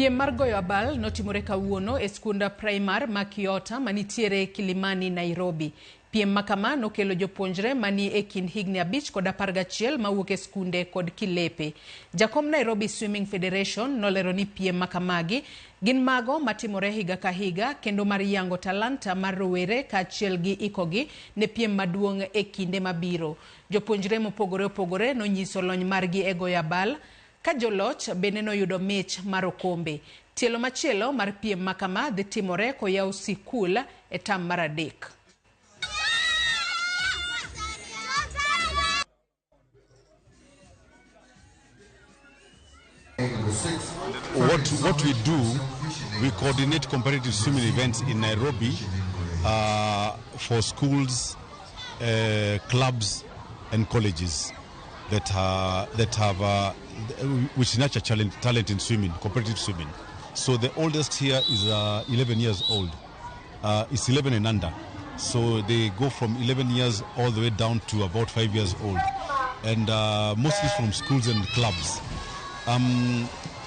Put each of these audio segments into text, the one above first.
Piem mar goyo abal notimore kawuono e skunda primar ma Kiota manitiere Kilimani, Nairobi. Piem makama nokelo jopuonjre mani e kind higni 5 kod 11 mawuok e skunde kod kilepe. Jakom Nairobi Swimming Federation nolero ni piem makamagi gin mago matimore higa ka higa kendo mar yango talanta mar rowere kaachiel gi ikogi ne piem maduong' e kinde mabiro. Jopuonjre mopogore opogore nonyiso lony margi e goyo abal, ka joloch bende noyudo mich mar okombe. Tielo machielo mar piem makama dhi timore koyaw sikul e tam mar 3. What we do, we coordinate competitive swimming events in Nairobi for schools, clubs and colleges that have which nurture talent in swimming, competitive swimming. So the oldest here is 11 years old. It's 11 and under. So they go from 11 years all the way down to about 5 years old, and mostly from schools and clubs.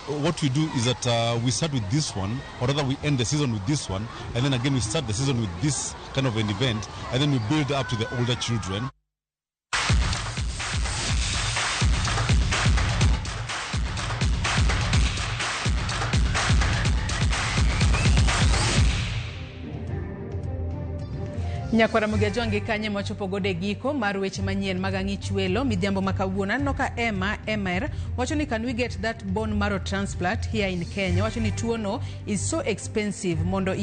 What we do is that we start with this one, or rather we end the season with this one, and then again we start the season with this kind of an event, and then we build up to the older children. Nyakwara Mugajongi kanye mochopo gode giko mar weche manyien magang'ich welo midhiambo makawuono noka Emma wacho ni can we get that bone marrow transplant here in Kenya. Wacho ni tuono is so expensive mondo